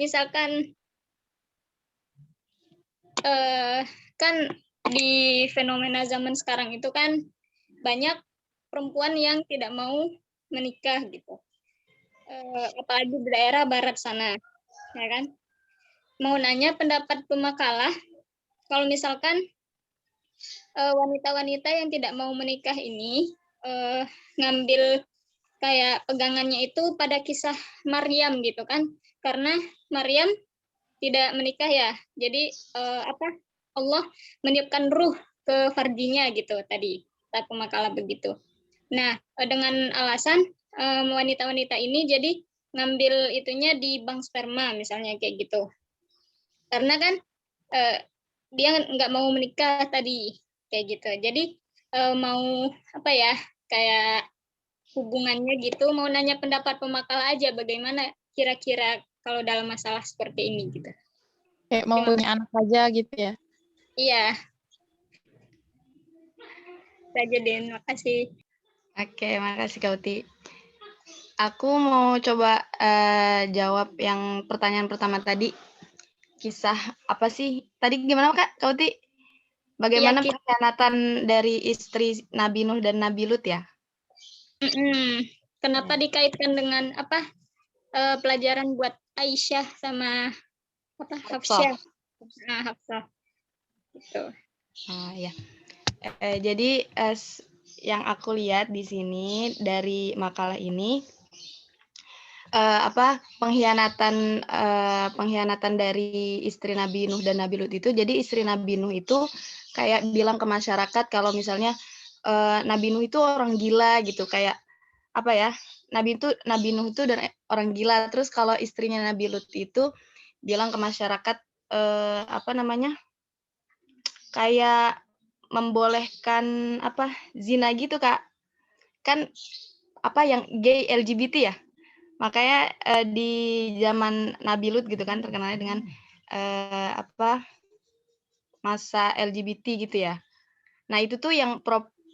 misalkan kan di fenomena zaman sekarang itu kan banyak perempuan yang tidak mau menikah gitu. Apalagi di daerah barat sana, ya kan? Mau nanya pendapat pemakalah, kalau misalkan wanita-wanita yang tidak mau menikah ini ngambil kayak pegangannya itu pada kisah Maryam gitu kan, karena Maryam tidak menikah ya, jadi Allah meniupkan ruh ke farjinya gitu tadi, kata pemakalah begitu. Nah, dengan alasan wanita-wanita ini jadi ngambil itunya di bank sperma misalnya kayak gitu, karena kan dia nggak mau menikah tadi kayak gitu, jadi mau apa ya, kayak hubungannya gitu, mau nanya pendapat pemakalah aja bagaimana kira-kira kalau dalam masalah seperti ini gitu. Kayak mau punya anak aja gitu ya? Iya. Saja Den, makasih. Oke, makasih Kak Uti. Aku mau coba jawab yang pertanyaan pertama tadi. Kisah apa sih? Tadi gimana Kak Uti? Bagaimana pengkhianatan dari istri Nabi Nuh dan Nabi Lut ya? Kenapa dikaitkan dengan apa pelajaran buat Aisyah sama apa Hafsah? Nah, Hafsah. Gitu. Ya. Jadi yang aku lihat di sini dari makalah ini pengkhianatan dari istri Nabi Nuh dan Nabi Lut itu. Jadi istri Nabi Nuh itu kayak bilang ke masyarakat kalau misalnya Nabi Nuh itu orang gila gitu, kayak apa ya, Nabi Nuh itu dan orang gila. Terus kalau istrinya Nabi Lut itu bilang ke masyarakat kayak membolehkan zina gitu Kak, kan yang gay LGBT ya, makanya di zaman Nabi Lut gitu kan terkenalnya dengan masa LGBT gitu ya. Nah itu tuh yang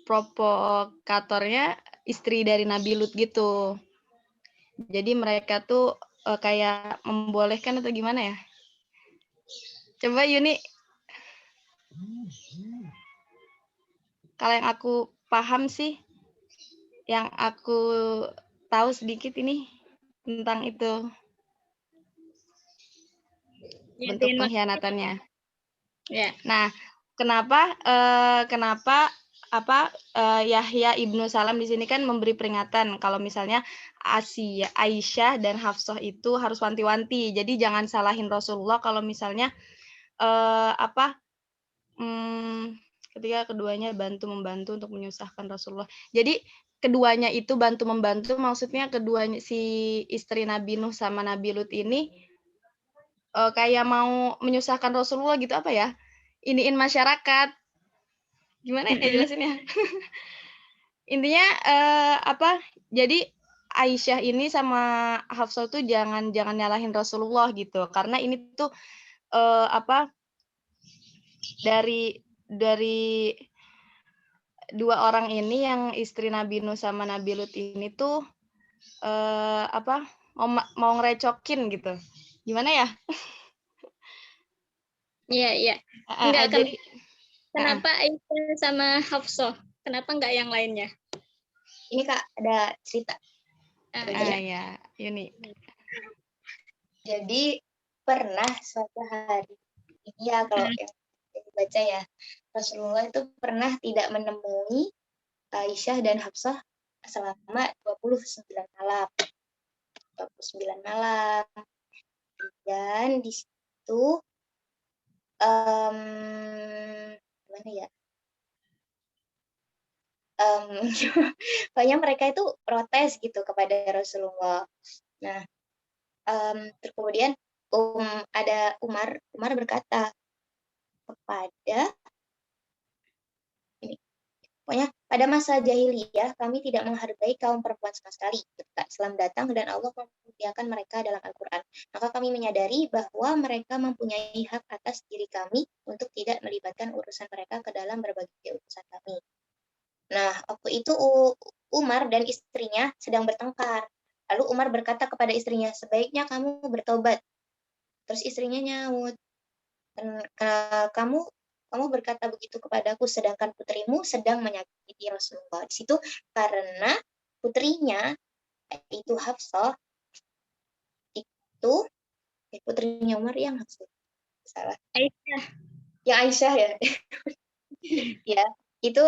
provokatornya istri dari Nabi Lut gitu. Jadi mereka tuh kayak membolehkan atau gimana ya? Coba Yuni. Kalau yang aku paham sih, yang aku tahu sedikit ini tentang itu. Bentuk pengkhianatannya. Ya. Nah, kenapa Yahya ibnu Salam di sini kan memberi peringatan kalau misalnya Aisyah dan Hafsah itu harus wanti-wanti. Jadi jangan salahin Rasulullah kalau misalnya ketika keduanya bantu-membantu untuk menyusahkan Rasulullah. Jadi keduanya itu bantu-membantu, maksudnya keduanya si istri Nabi Nuh sama Nabi Lut ini kayak mau menyusahkan Rasulullah gitu, apa ya? Iniin masyarakat. Gimana ya jelasinnya? Intinya jadi Aisyah ini sama Hafsah tuh jangan nyalahin Rasulullah gitu. Karena ini tuh dari dua orang ini yang istri Nabi Nuh sama Nabi Lut ini tuh mau ngerecokin gitu. Gimana ya? Iya. Enggak, jadi kenapa Aisyah sama Hafsah? Kenapa enggak yang lainnya? Ini Kak, ada cerita. Ya, Yuni. Jadi pernah suatu hari, ini ya kalau yang dibaca ya, Rasulullah itu pernah tidak menemui Aisyah dan Hafsah selama 29 malam. 29 malam. Dan di situ gimana ya? Pokoknya mereka itu protes gitu kepada Rasulullah. Nah, kemudian ada Umar berkata kepada ini, pokoknya pada masa jahiliyah kami tidak menghargai kaum perempuan sama sekali. Islam datang dan Allah memuliakan mereka dalam Al-Quran. Maka kami menyadari bahwa mereka mempunyai hak atas diri kami untuk tidak melibatkan urusan mereka ke dalam berbagai urusan kami. Nah, waktu itu Umar dan istrinya sedang bertengkar. Lalu Umar berkata kepada istrinya, sebaiknya kamu bertobat. Terus istrinya nyaut, kamu berkata begitu kepadaku sedangkan putrimu sedang menyakiti Rasulullah. Di situ karena putrinya itu Hafsah itu putrinya Umar yang Hafsah salah Aisyah. ya Aisyah ya ya itu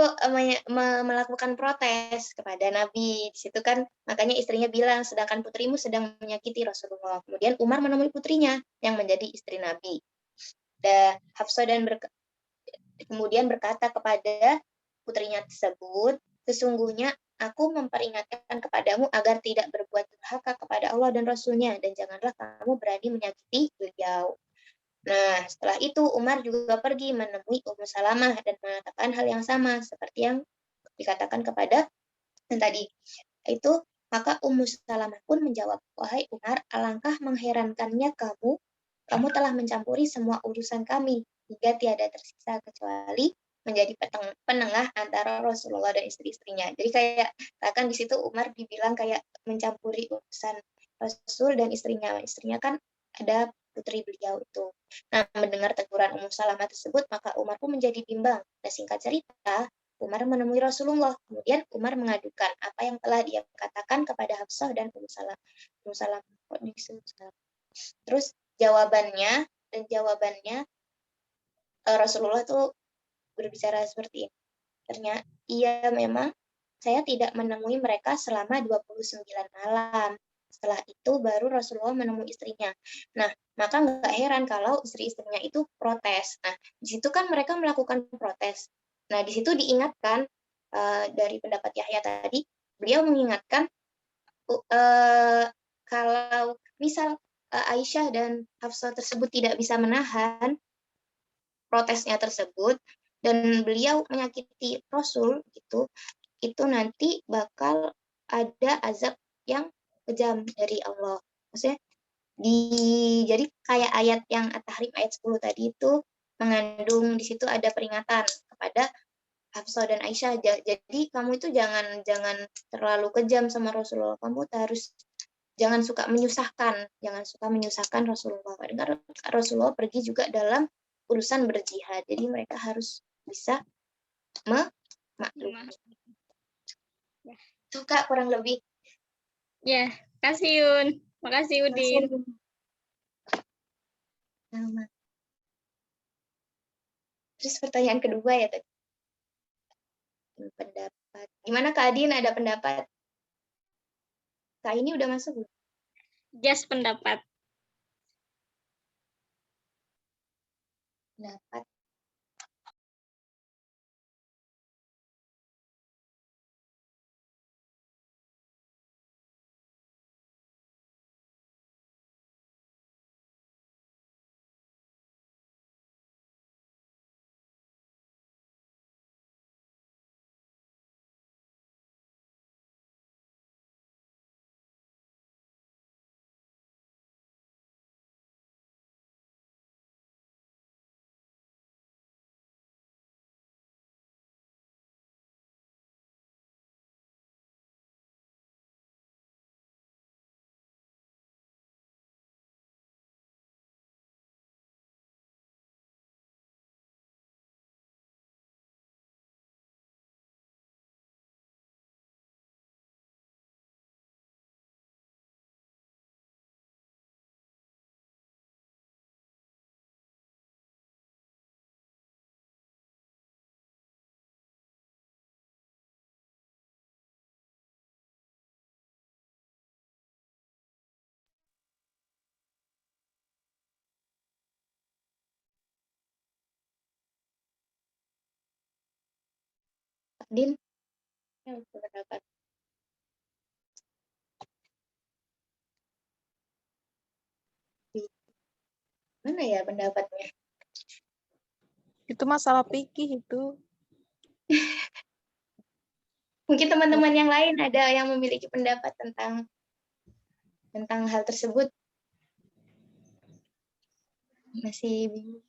melakukan protes kepada Nabi. Di situ kan makanya istrinya bilang sedangkan putrimu sedang menyakiti Rasulullah. Kemudian Umar menemui putrinya yang menjadi istri Nabi. Dan Hafsah kemudian berkata kepada putrinya tersebut, sesungguhnya aku memperingatkan kepadamu agar tidak berbuat durhaka kepada Allah dan Rasulnya, dan janganlah kamu berani menyakiti beliau. Nah, setelah itu Umar juga pergi menemui Ummu Salamah dan mengatakan hal yang sama seperti yang dikatakan kepada yang tadi. Itu maka Ummu Salamah pun menjawab, wahai Umar, alangkah mengherankannya kamu telah mencampuri semua urusan kami hingga tiada tersisa kecuali menjadi penengah antara Rasulullah dan istri-istrinya. Jadi kayak bahkan di situ Umar dibilang kayak mencampuri urusan Rasul dan istrinya. Istrinya kan ada putri beliau itu. Nah, mendengar teguran Ummu Salamah tersebut, maka Umar pun menjadi bimbang. Nah, singkat cerita, Umar menemui Rasulullah. Kemudian Umar mengadukan apa yang telah dia katakan kepada Hafsah dan Ummu Salamah. Terus jawabannya Rasulullah tuh berbicara seperti ini. Ternyata iya memang saya tidak menemui mereka selama 29 malam. Setelah itu baru Rasulullah menemui istrinya. Nah, maka nggak heran kalau istri-istrinya itu protes. Nah, di situ kan mereka melakukan protes. Nah, di situ diingatkan dari pendapat Yahya tadi, beliau mengingatkan kalau misal Aisyah dan Hafsah tersebut tidak bisa menahan protesnya tersebut dan beliau menyakiti Rasul gitu, itu nanti bakal ada azab yang kejam dari Allah. Maksudnya jadi kayak ayat yang At-Tahrim ayat 10 tadi itu mengandung di situ ada peringatan kepada Hafsah dan Aisyah. Jadi kamu itu jangan terlalu kejam sama Rasulullah. Kamu harus jangan suka menyusahkan Rasulullah. Karena Rasulullah pergi juga dalam urusan berjihad. Jadi mereka harus bisa memaklumi. Itu Kak kurang lebih. Ya, kasih Yun. Makasih Udin. Terus pertanyaan kedua ya tadi. Pendapat. Gimana Kak Adin, ada pendapat? Kak ini udah masuk belum? Just pendapat. Pendapat. Adin, pendapat. Mana ya pendapatnya? Itu masalah fikih itu. Mungkin teman-teman yang lain ada yang memiliki pendapat tentang hal tersebut. Masih bingung.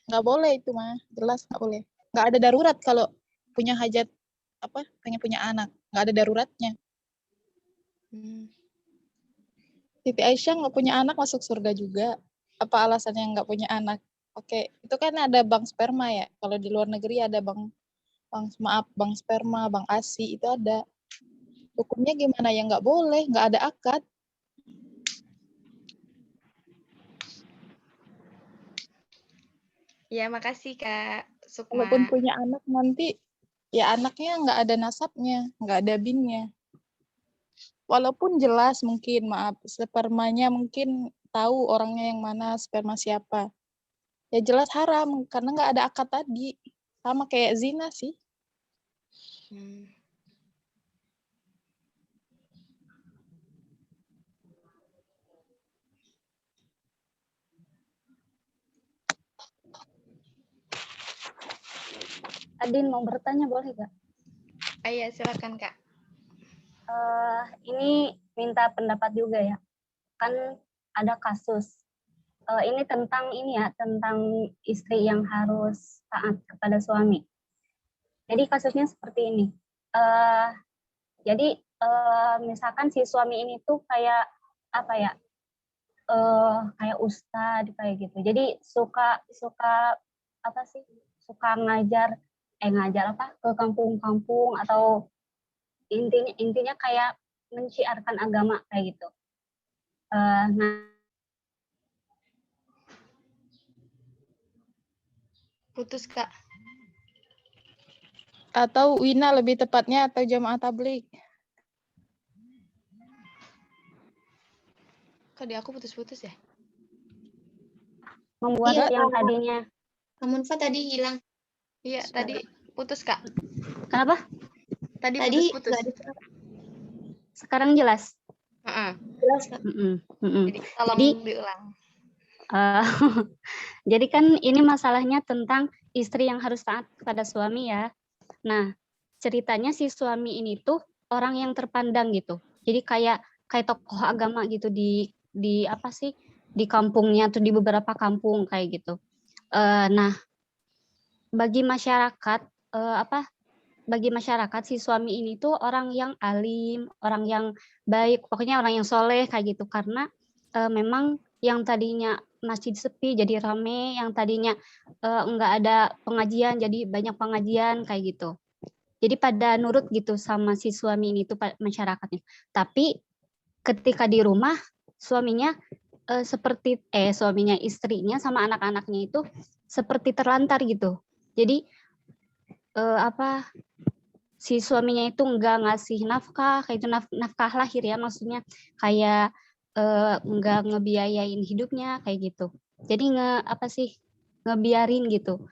Nggak boleh itu mah, jelas nggak boleh. Nggak ada darurat kalau punya hajat pengen punya anak, nggak ada daruratnya. Siti Aisyah nggak punya anak masuk surga juga. Apa alasannya nggak punya anak? Oke, itu kan ada bank sperma ya. Kalau di luar negeri ada bank sperma, bank ASI itu ada. Hukumnya gimana ya? Nggak boleh, nggak ada akad. Ya, makasih Kak Sukma. Walaupun punya anak nanti, ya anaknya nggak ada nasabnya, nggak ada binnya. Walaupun jelas mungkin, maaf, spermanya mungkin tahu orangnya yang mana, sperma siapa. Ya jelas haram, karena nggak ada akad tadi. Sama kayak zina sih. Hmm. Adin mau bertanya boleh gak? Iya, silakan Kak. Ini minta pendapat juga ya. Kan ada kasus. Ini tentang tentang istri yang harus taat kepada suami. Jadi kasusnya seperti ini. Jadi misalkan si suami ini tuh kayak apa ya? Kayak ustad kayak gitu. Jadi suka apa sih? Suka ngajar apa ke kampung-kampung atau intinya kayak menciarkan agama kayak gitu. Nah, Putus Kak. Atau Wina lebih tepatnya, atau jamaah tabligh. Kok di aku putus-putus ya? membuat Iya, yang tadinya Amunfa tadi hilang. Iya, Suara. tadi putus Kak. kenapa? Tadi Tadi putus-putus. nggak ada Sekarang jelas. Heeh. jelas, Kak. Jadi tolong Jadi diulang. eh, jadi kan ini masalahnya tentang istri yang harus taat kepada suami ya. Nah, ceritanya si suami ini tuh orang yang terpandang gitu. Jadi kayak tokoh agama gitu di apa sih? Di kampungnya tuh, di beberapa kampung kayak gitu. Nah, bagi masyarakat bagi masyarakat si suami ini tuh orang yang alim, orang yang baik, pokoknya orang yang soleh kayak gitu. Karena memang yang tadinya masjid sepi jadi rame, yang tadinya enggak ada pengajian jadi banyak pengajian kayak gitu. Jadi pada nurut gitu sama si suami ini tuh masyarakatnya. Tapi ketika di rumah suaminya suaminya, istrinya sama anak-anaknya itu seperti terlantar gitu. Jadi si suaminya itu enggak ngasih nafkah, kayak itu nafkah lahir ya, maksudnya kayak enggak ngebiayain hidupnya kayak gitu. Jadi ngebiarin gitu.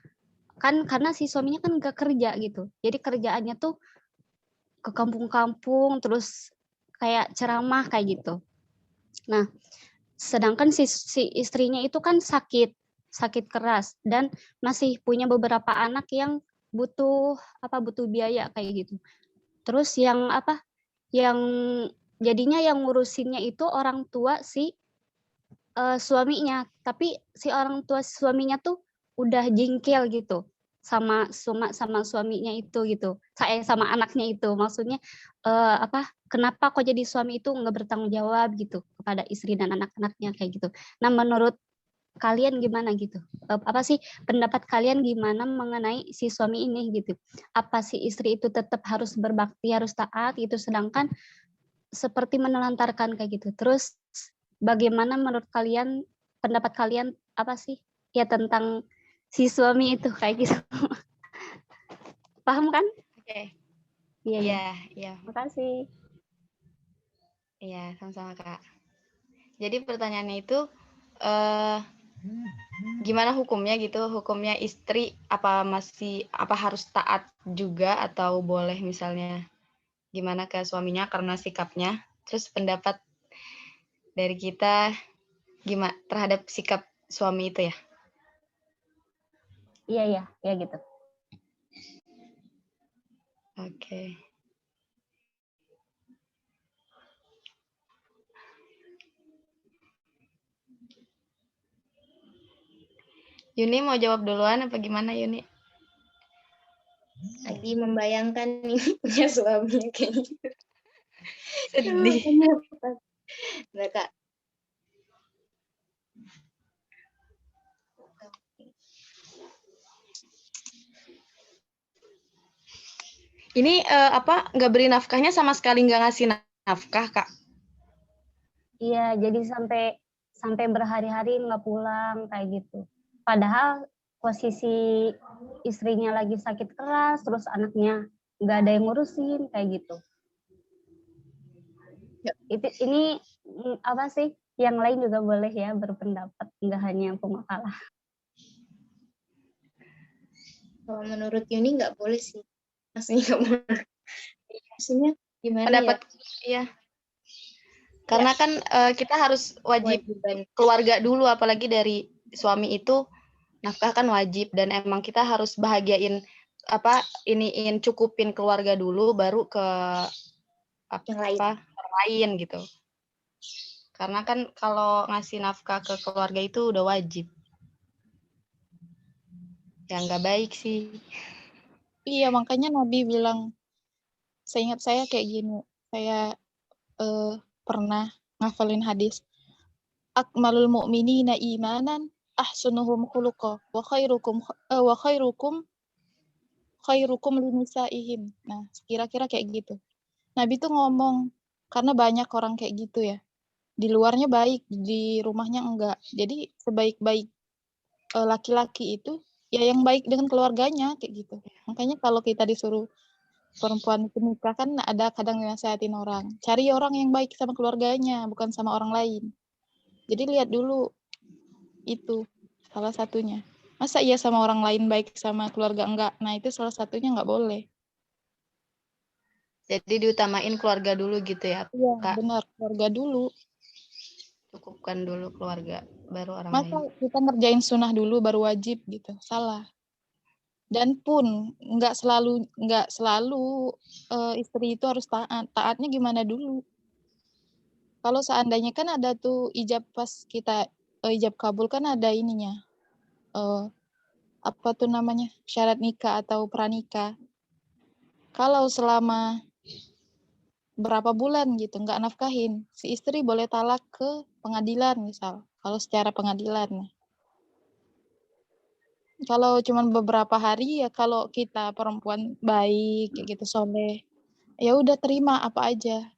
Kan karena si suaminya kan enggak kerja gitu. Jadi kerjaannya tuh ke kampung-kampung terus kayak ceramah kayak gitu. Nah, sedangkan si istrinya itu kan sakit keras dan masih punya beberapa anak yang butuh biaya kayak gitu. Terus yang jadinya yang ngurusinnya itu orang tua si suaminya, tapi si orang tua suaminya tuh udah jengkel gitu sama suaminya itu gitu. Sama anaknya itu. Maksudnya kenapa kok jadi suami itu nggak bertanggung jawab gitu kepada istri dan anak-anaknya kayak gitu. Nah, menurut kalian gimana gitu? Apa sih pendapat kalian gimana mengenai si suami ini gitu? Apa si istri itu tetap harus berbakti, harus taat gitu, sedangkan seperti menelantarkan kayak gitu. Terus bagaimana menurut kalian, pendapat kalian apa sih ya tentang si suami itu kayak gitu? Paham kan? Oke. Iya. Iya. Makasih. Iya, sama-sama Kak. Jadi pertanyaannya itu gimana hukumnya gitu? Hukumnya istri apa harus taat juga atau boleh misalnya gimana ke suaminya karena sikapnya? Terus pendapat dari kita gimana terhadap sikap suami itu ya? Iya gitu. Oke. Yuni mau jawab duluan apa gimana Yuni? Lagi membayangkan nih punya suami kayak gitu. Sedih. Nah, Kak, Ini nggak beri nafkahnya sama sekali nggak ngasih nafkah, Kak? Iya, jadi sampai berhari-hari nggak pulang kayak gitu. Padahal posisi istrinya lagi sakit keras, terus anaknya nggak ada yang ngurusin kayak gitu. Ya. Ini apa sih? Yang lain juga boleh ya berpendapat, nggak hanya aku makalah. Kalau menurut Yuni nggak boleh sih. Maksudnya nggak boleh. Maksudnya gimana Pendapat ya? ya. Karena kan kita harus wajib Kewajiban. keluarga dulu, apalagi dari suami itu nafkah kan wajib, dan emang kita harus bahagiain iniin cukupin keluarga dulu baru ke yang lain gitu. Karena kan kalau ngasih nafkah ke keluarga itu udah wajib. Ya nggak baik sih. Iya, makanya Nabi bilang, seingat saya kayak gini, saya pernah ngafalin hadis, akmalul mu'minina imanan ahsunuhum khuluqa wa khairukum linisaihim. Nah, kira-kira kayak gitu. Nabi tuh ngomong, karena banyak orang kayak gitu ya. Di luarnya baik, di rumahnya enggak. Jadi sebaik-baik laki-laki itu ya yang baik dengan keluarganya kayak gitu. Makanya kalau kita disuruh perempuan itu nikah kan ada kadang nasihatin orang, cari orang yang baik sama keluarganya, bukan sama orang lain. Jadi lihat dulu itu salah satunya. Masa iya sama orang lain baik sama keluarga enggak? Nah itu salah satunya nggak boleh. Jadi diutamain keluarga dulu gitu ya, Iya Kak. benar, keluarga dulu. Cukupkan dulu keluarga, baru orang Masa lain. kita ngerjain sunnah dulu baru wajib gitu? Salah. Dan pun nggak selalu istri itu harus taat. Taatnya gimana dulu? Kalau seandainya kan ada tuh ijab pas kita ijab kabul kan ada ininya. Apa tuh namanya? Syarat nikah atau pranikah. Kalau selama berapa bulan gitu nggak nafkahin, si istri boleh talak ke pengadilan misal. Kalau secara pengadilan. Kalau cuma beberapa hari ya kalau kita perempuan baik kayak gitu soleh, ya udah terima apa aja.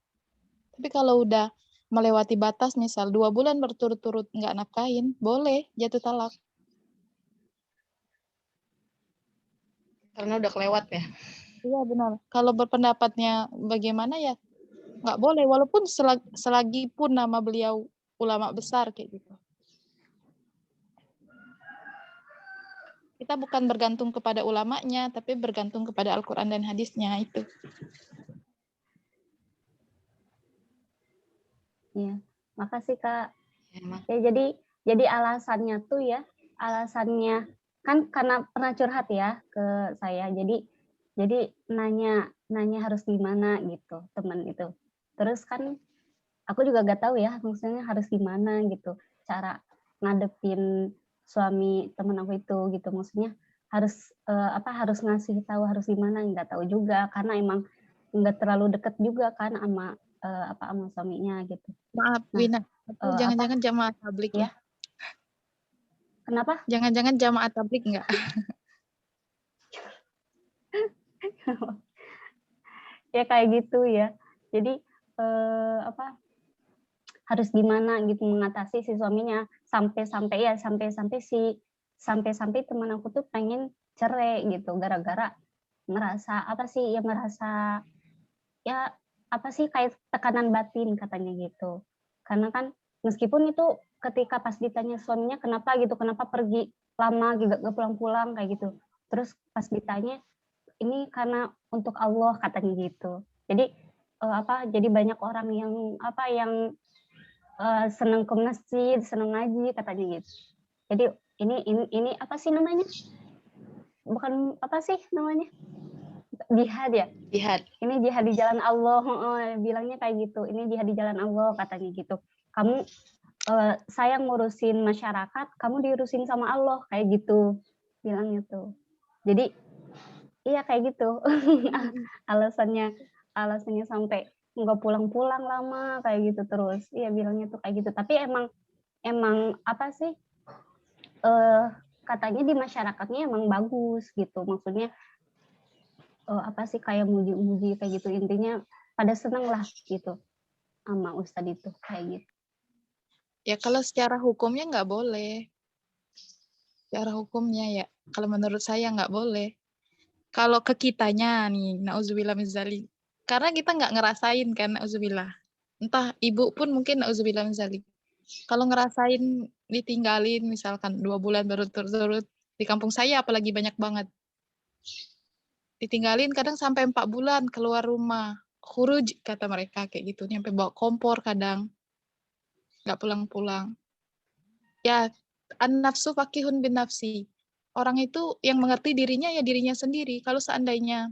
Tapi kalau udah melewati batas misal 2 bulan berturut-turut nggak nafkahin, boleh jatuh talak. Karena udah kelewat ya. Iya benar. Kalau berpendapatnya bagaimana ya nggak boleh, walaupun selagi pun nama beliau ulama besar kayak gitu. Kita bukan bergantung kepada ulamanya, tapi bergantung kepada Al-Quran dan hadisnya itu. Iya, makasih Kak. Emang. Ya, jadi alasannya tuh ya, alasannya kan karena pernah curhat ya ke saya. Jadi nanya harus gimana gitu teman itu. Terus kan aku juga gak tahu ya maksudnya harus gimana gitu cara ngadepin suami teman aku itu gitu. Maksudnya harus harus ngasih tahu harus gimana nggak tahu juga karena emang nggak terlalu deket juga kan sama sama suaminya gitu. Maaf, Wina. Jangan-jangan jamaah tablik ya? Kenapa? Jangan-jangan jamaah tablik enggak? Ya kayak gitu ya. Jadi harus gimana gitu mengatasi si suaminya sampai teman aku tuh pengen cerai gitu gara-gara merasa kayak tekanan batin katanya gitu. Karena kan meskipun itu ketika pas ditanya suaminya kenapa pergi lama gitu gak pulang-pulang kayak gitu. Terus pas ditanya ini karena untuk Allah katanya gitu. Jadi jadi banyak orang yang senang ke masjid, senang ngaji katanya gitu. Jadi ini apa sih namanya? Bukan apa sih namanya? Jihad ya? Jihad. Ini jihad di jalan Allah, bilangnya kayak gitu. Ini jihad di jalan Allah katanya gitu. Kamu saya ngurusin masyarakat, kamu diurusin sama Allah kayak gitu. Bilangnya tuh. Jadi iya kayak gitu. alasannya sampai nggak pulang-pulang lama kayak gitu terus. Iya bilangnya tuh kayak gitu. Tapi emang apa sih katanya di masyarakatnya emang bagus gitu, maksudnya apa sih kayak muji-muji kayak gitu, intinya pada seneng lah gitu sama Ustadz itu kayak gitu. Ya kalau secara hukumnya nggak boleh. Secara hukumnya ya, kalau menurut saya nggak boleh. Kalau ke kitanya nih, na'udzubillah min dzalik. Karena kita nggak ngerasain kan, na'udzubillah. Entah ibu pun mungkin na'udzubillah min dzalik. Kalau ngerasain ditinggalin misalkan 2 bulan berturut-turut, di kampung saya apalagi banyak banget. Ditinggalin kadang sampai 4 bulan keluar rumah. Khuruj kata mereka kayak gitu, nyampe bawa kompor kadang. Nggak pulang-pulang. Ya, an-nafsu fakihun bin nafsi. Orang itu yang mengerti dirinya ya dirinya sendiri. Kalau seandainya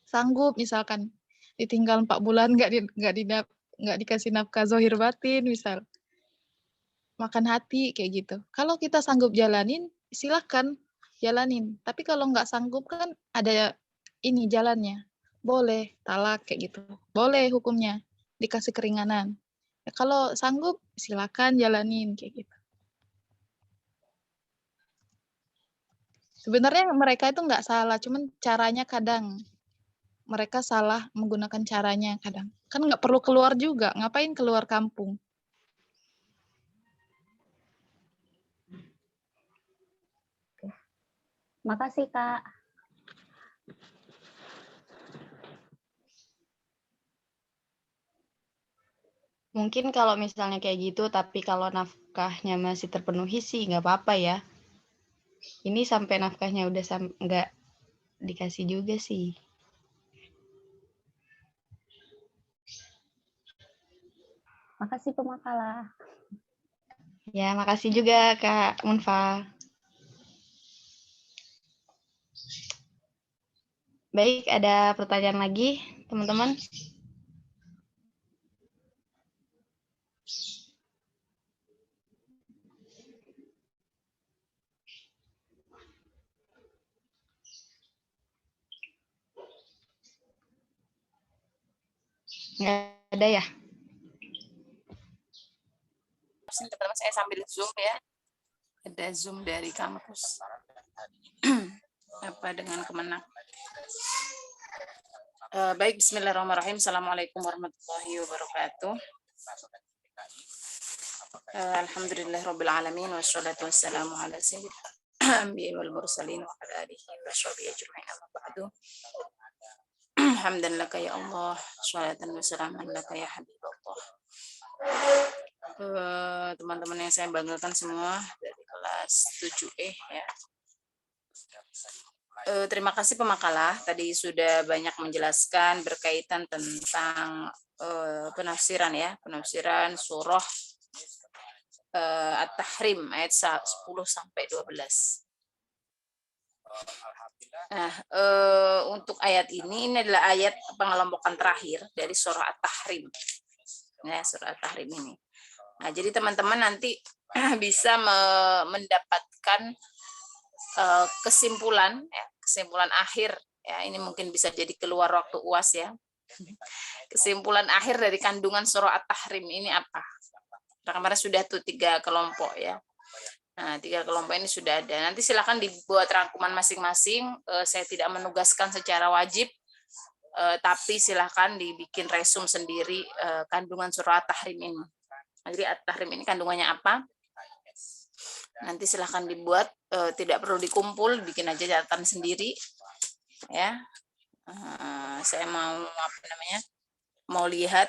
sanggup misalkan ditinggal 4 bulan nggak dikasih nafkah zohir batin misal. Makan hati kayak gitu. Kalau kita sanggup jalanin, silakan jalanin. Tapi kalau nggak sanggup kan ada ini jalannya. Boleh talak kayak gitu. Boleh hukumnya dikasih keringanan. Ya, kalau sanggup silakan jalanin kayak gitu. Sebenarnya mereka itu nggak salah, cuman caranya kadang mereka salah menggunakan caranya kadang. Kan nggak perlu keluar juga, ngapain keluar kampung? Makasih Kak. Mungkin kalau misalnya kayak gitu, tapi kalau nafkahnya masih terpenuhi sih nggak apa-apa ya. Ini sampai nafkahnya udah nggak dikasih juga sih. Makasih pemakalah. Ya, makasih juga Kak Munfa. Baik, ada pertanyaan lagi, teman-teman? Nggak ada ya? Teman-teman saya sambil Zoom ya. Ada Zoom dari kampus. Apa dengan Kemenak. Baik, bismillahirrahmanirrahim. Assalamualaikum warahmatullahi wabarakatuh. Alhamdulillahirabbil alamin wassalatu wassalamu ala sayyidil anbiya'i wal mursalin wa ala alihi wa sahbihi ajma'in amma ba'du. Hamdan laka ya Allah, sholatan wa salaman laka ya Habibullah. Teman-teman yang saya banggakan semua dari kelas 7E ya. Terima kasih pemakalah, tadi sudah banyak menjelaskan berkaitan tentang penafsiran ya, penafsiran surah At-Tahrim ayat 10 sampai 12. Nah, untuk ayat ini adalah ayat pengelompokan terakhir dari surah At-Tahrim. Ya, surah At-Tahrim ini. Nah, jadi teman-teman nanti bisa mendapatkan kesimpulan ya, kesimpulan akhir ya, ini mungkin bisa jadi keluar waktu UAS ya. Kesimpulan akhir dari kandungan surah At-Tahrim ini apa? Kemarin sudah tuh 3 kelompok ya. Nah, 3 kelompok ini sudah ada. Nanti silakan dibuat rangkuman masing-masing. Saya tidak menugaskan secara wajib, tapi silakan dibikin resum sendiri kandungan surah At-Tahrim ini. Jadi At-Tahrim ini kandungannya apa? Nanti silakan dibuat, tidak perlu dikumpul, bikin aja catatan sendiri, ya. Saya mau lihat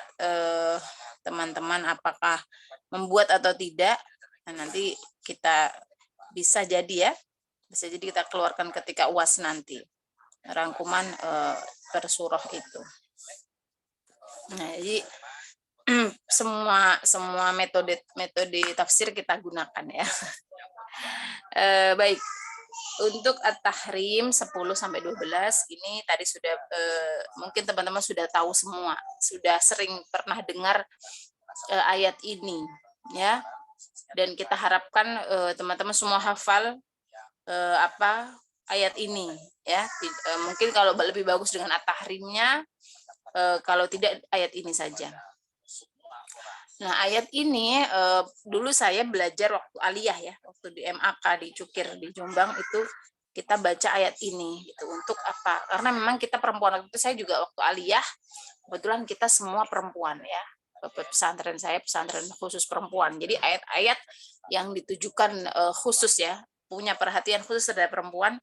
teman-teman apakah membuat atau tidak. Nah, nanti kita bisa jadi kita keluarkan ketika UAS nanti rangkuman per surah itu. Nah, jadi semua metode tafsir kita gunakan ya. Baik, untuk At-Tahrim 10 sampai 12 ini tadi sudah mungkin teman-teman sudah tahu semua, sudah sering pernah dengar ayat ini ya. Dan kita harapkan teman-teman semua hafal ayat ini ya. Mungkin kalau lebih bagus dengan At-Tahrimnya, kalau tidak ayat ini saja. Nah, ayat ini dulu saya belajar waktu aliyah ya, waktu di MAK di Cukir di Jombang itu kita baca ayat ini gitu. Untuk apa? Karena memang kita perempuan, waktu itu saya juga waktu aliyah, kebetulan kita semua perempuan ya. Pesantren saya pesantren khusus perempuan. Jadi ayat-ayat yang ditujukan khusus ya, punya perhatian khusus terhadap perempuan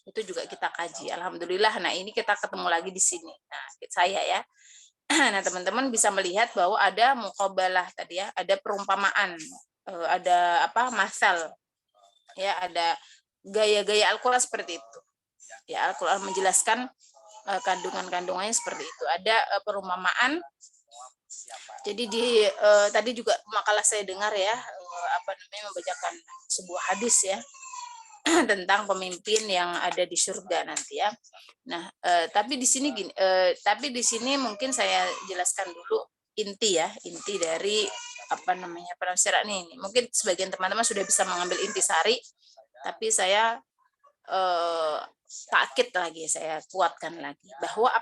itu juga kita kaji. Alhamdulillah. Nah, ini kita ketemu lagi di sini. Nah, saya ya. Nah, teman-teman bisa melihat bahwa ada muqabalah tadi ya, ada perumpamaan, ada apa? Masal. Ya, ada gaya-gaya Al-Qur'an seperti itu. Ya, Al-Qur'an menjelaskan kandungan-kandungannya seperti itu. Ada perumpamaan. Jadi tadi juga makalah saya dengar ya, membacakan sebuah hadis ya tentang pemimpin yang ada di surga nanti ya. Nah, tapi di sini mungkin saya jelaskan dulu inti dari penafsiran ini. Mungkin sebagian teman-teman sudah bisa mengambil intisari, tapi saya takkid lagi, saya kuatkan lagi bahwa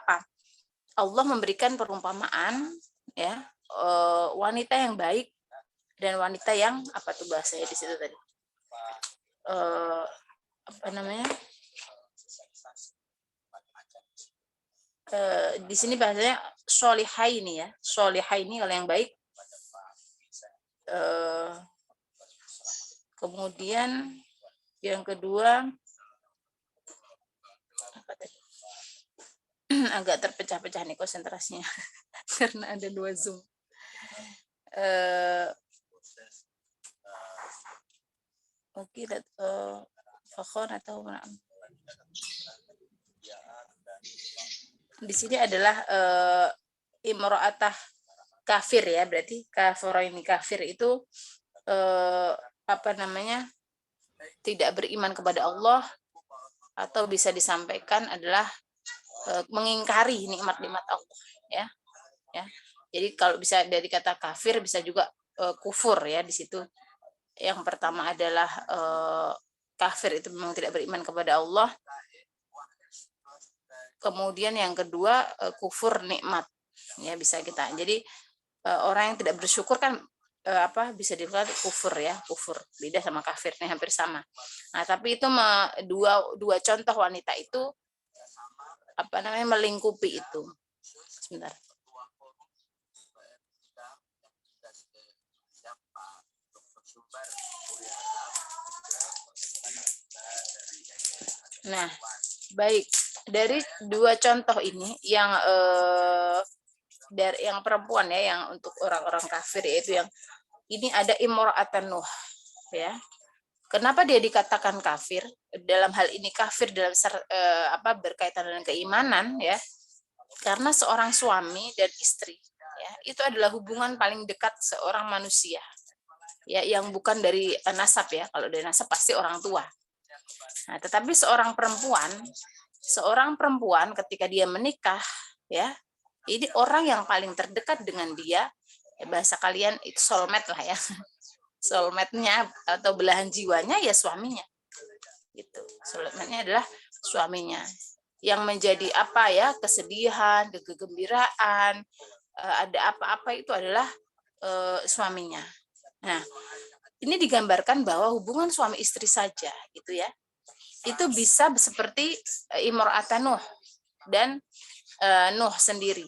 Allah memberikan perumpamaan ya, wanita yang baik dan wanita yang bahasanya di situ tadi. Di sini bahasanya sholihaini ya, sholihaini kalau yang baik. Kemudian yang kedua agak terpecah-pecah nih konsentrasinya karena ada 2 Zoom. Oke, fakhon atau di sini adalah imra'atah kafir ya, berarti ini kafir itu tidak beriman kepada Allah, atau bisa disampaikan adalah mengingkari nikmat-nikmat Allah ya. Jadi kalau bisa dari kata kafir bisa juga kufur ya di situ. Yang pertama adalah kafir itu memang tidak beriman kepada Allah. Kemudian yang kedua kufur nikmat ya, bisa kita. Jadi orang yang tidak bersyukur kan bisa dikatakan kufur ya, kufur. Beda sama kafir, ini hampir sama. Nah, tapi itu dua contoh wanita itu melingkupi itu. Sebentar. Nah, baik, dari 2 contoh ini yang dari yang perempuan ya, yang untuk orang-orang kafir, yaitu yang ini ada imra'atan Nuh ya. Kenapa dia dikatakan kafir? Dalam hal ini kafir dalam berkaitan dengan keimanan ya. Karena seorang suami dan istri ya, itu adalah hubungan paling dekat seorang manusia. Ya, yang bukan dari nasab ya. Kalau dari nasab pasti orang tua. Nah, tetapi seorang perempuan ketika dia menikah ya, ini orang yang paling terdekat dengan dia, ya bahasa kalian itu soulmate lah ya. Soulmate-nya atau belahan jiwanya ya suaminya. Gitu. Soulmate-nya adalah suaminya. Yang menjadi kesedihan, kegembiraan, ada apa-apa itu adalah suaminya. Nah, ini digambarkan bahwa hubungan suami istri saja gitu ya. Itu bisa seperti imra'atan Nuh dan Nuh sendiri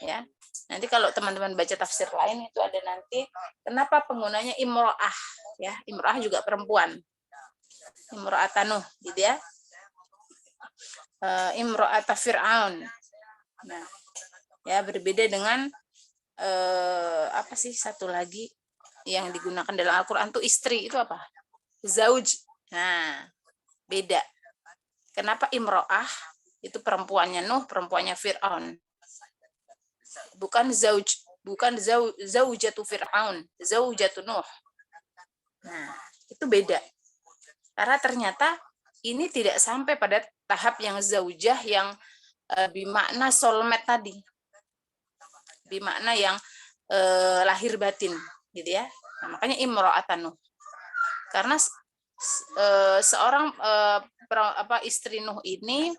ya. Nanti kalau teman-teman baca tafsir lain itu ada nanti kenapa penggunanya imra'ah ya. Imra'ah juga perempuan. Imra'atan Nuh gitu ya. Imra'ata Fir'aun. Nah, ya berbeda dengan satu lagi yang digunakan dalam Al-Qur'an tuh istri itu apa? Zauj. Nah, beda. Kenapa imro'ah itu perempuannya Nuh, perempuannya Fir'aun. Bukan zaujatu Fir'aun, zaujatu Nuh. Nah, itu beda. Karena ternyata ini tidak sampai pada tahap yang zaujah yang bimakna soulmate tadi. Bimakna yang lahir batin gitu ya. Nah, makanya imro'atan Nuh. Karena seorang istri Nuh ini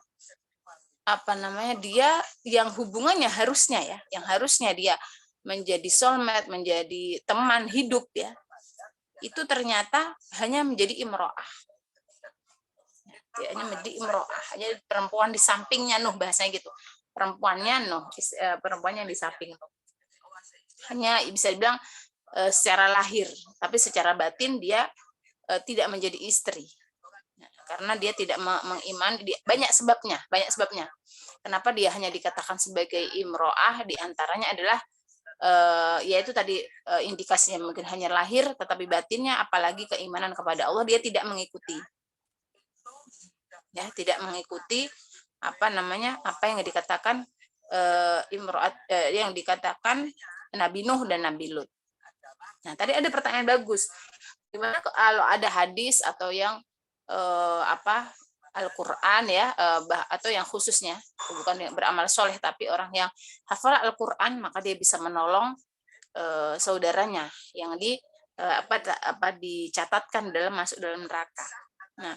dia yang hubungannya harusnya dia menjadi soulmate, menjadi teman hidup ya, itu ternyata hanya menjadi imro'ah. Ya, hanya menjadi imro'ah, hanya perempuan di sampingnya Nuh, bahasanya gitu. Perempuannya Nuh, perempuannya di samping Nuh. Hanya bisa dibilang secara lahir, tapi secara batin dia tidak menjadi istri. Karena dia tidak mengimani, banyak sebabnya. Kenapa dia hanya dikatakan sebagai imro'ah, diantaranya adalah yaitu tadi indikasinya mungkin hanya lahir, tetapi batinnya apalagi keimanan kepada Allah dia tidak mengikuti. Ya, tidak mengikuti apa yang dikatakan imro'at yang dikatakan Nabi Nuh dan Nabi Lut. Nah, tadi ada pertanyaan bagus. Gimana kalau ada hadis atau yang Al-Quran ya, atau yang khususnya bukan yang beramal soleh tapi orang yang hafal Al-Quran, maka dia bisa menolong saudaranya yang dicatatkan masuk dalam neraka. Nah,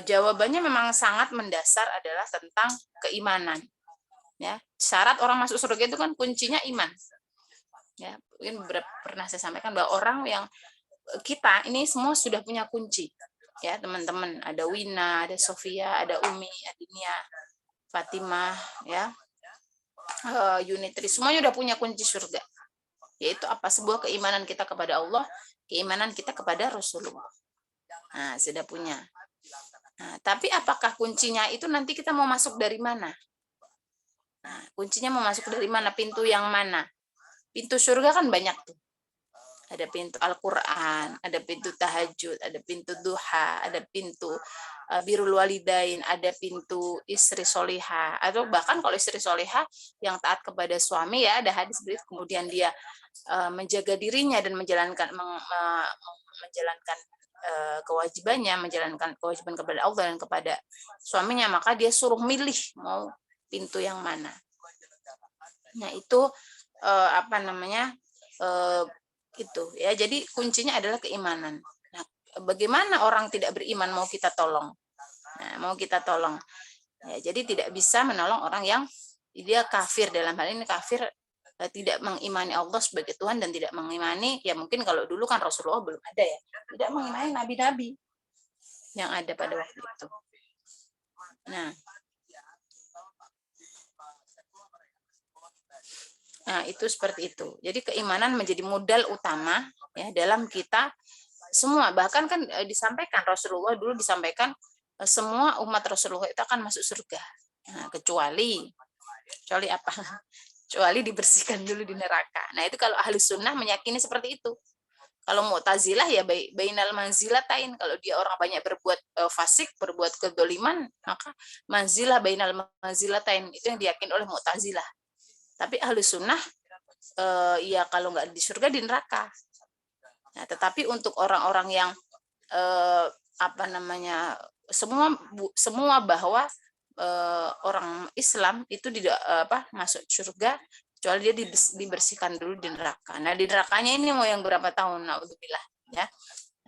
jawabannya memang sangat mendasar adalah tentang keimanan. Ya, syarat orang masuk surga itu kan kuncinya iman. Ya, mungkin pernah saya sampaikan bahwa orang yang kita ini semua sudah punya kunci. Ya, teman-teman, ada Wina, ada Sofia, ada Umi, Adinia, Fatimah, ya, Unitri, semuanya udah punya kunci surga. Yaitu apa? Sebuah keimanan kita kepada Allah, keimanan kita kepada Rasulullah. Nah, sudah punya. Nah, tapi apakah kuncinya itu nanti kita mau masuk dari mana? Nah, kuncinya mau masuk dari mana? Pintu yang mana? Pintu surga kan banyak tuh. Ada pintu Al-Quran, ada pintu tahajud, ada pintu duha, ada pintu birrul walidain, ada pintu istri solihah, atau bahkan kalau istri solihah yang taat kepada suami ya, ada hadis berikut, kemudian dia menjaga dirinya dan menjalankan kewajibannya, menjalankan kewajiban kepada Allah dan kepada suaminya, maka dia suruh milih mau pintu yang mana. Nah, itu itu ya, jadi kuncinya adalah keimanan. Nah, bagaimana orang tidak beriman mau kita tolong? Ya, jadi tidak bisa menolong orang yang dia kafir, dalam hal ini kafir tidak mengimani Allah sebagai Tuhan dan tidak mengimani, ya mungkin kalau dulu kan Rasulullah belum ada ya, tidak mengimani nabi-nabi yang ada pada waktu itu. Nah, itu seperti itu. Jadi keimanan menjadi modal utama ya dalam kita semua. Bahkan kan disampaikan Rasulullah dulu disampaikan semua umat Rasulullah itu akan masuk surga. Nah, kecuali apa? Kecuali dibersihkan dulu di neraka. Nah, itu kalau ahli sunnah meyakini seperti itu. Kalau Mu'tazilah ya bainal manzilatain, kalau dia orang banyak berbuat fasik, berbuat kedoliman, maka manzilah bainal manzilatain, itu yang diyakini oleh Mu'tazilah. Tapi ahli sunnah ya kalau nggak di surga di neraka. Nah, tetapi untuk orang-orang yang semua bahwa orang Islam itu tidak masuk surga kecuali dia dibersihkan dulu di neraka. Nah, di nerakanya ini mau yang berapa tahun? Naudzubillah ya.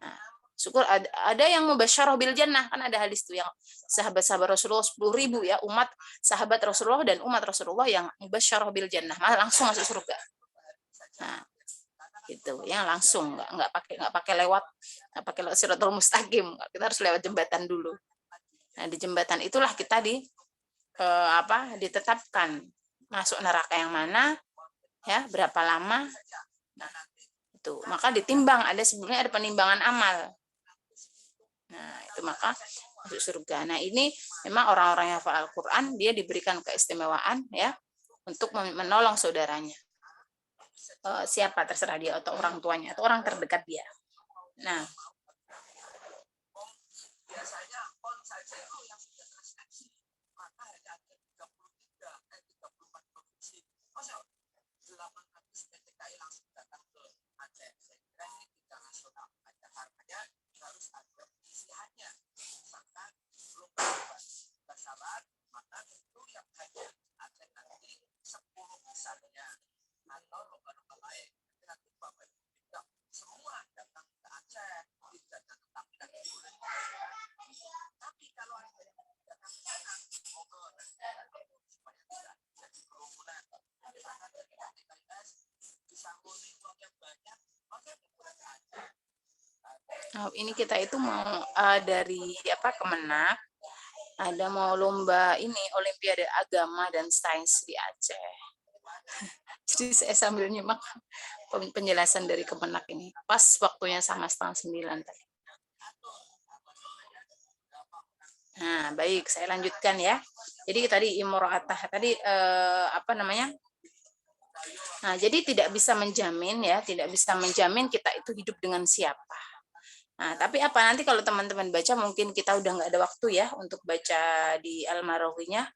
Nah, syukur ada yang mubasysyarah bil jannah, kan ada hadis tuh yang sahabat-sahabat Rasulullah 10.000 ya, umat sahabat Rasulullah dan umat Rasulullah yang mubasysyarah bil jannah, malah langsung masuk surga. Nah, gitu, yang langsung nggak pakai lewat Shirathul Mustaqim, kita harus lewat jembatan dulu. Nah, di jembatan itulah kita ditetapkan masuk neraka yang mana ya, berapa lama. Nah, itu maka ditimbang, sebelumnya ada penimbangan amal. Nah, itu maka masuk surga. Nah, ini memang orang-orang yang hafal Al-Quran dia diberikan keistimewaan ya untuk menolong saudaranya. Siapa terserah dia, atau orang tuanya atau orang terdekat dia. Nah, Nah, ini kita itu mau dari Kemenak, ada mau lomba ini Olimpiade Agama dan Sains di Aceh. Jadi saya sambil nyimak penjelasan dari Kemenak ini. Pas waktunya sama 8:30 tadi. Nah, baik, saya lanjutkan ya. Jadi tadi imro'atah tadi Nah, jadi tidak bisa menjamin ya, tidak bisa menjamin kita itu hidup dengan siapa. Nah, tapi nanti kalau teman-teman baca mungkin kita udah nggak ada waktu ya untuk baca di Al-Marowinya.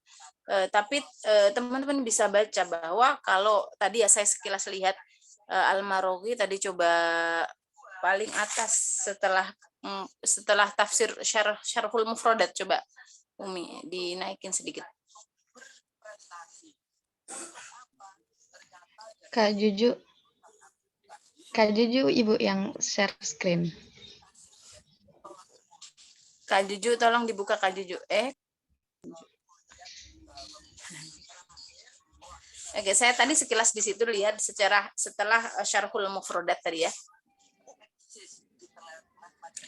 Tapi teman-teman bisa baca bahwa kalau tadi ya saya sekilas lihat Al-Marowi tadi coba paling atas setelah tafsir Syarhul Mufradat, coba Umi dinaikin sedikit. Kak Juju Ibu yang share screen. Kak Juju, tolong dibuka Kak Juju. Oke, saya tadi sekilas di situ lihat setelah Syarhul Mufradat tadi ya.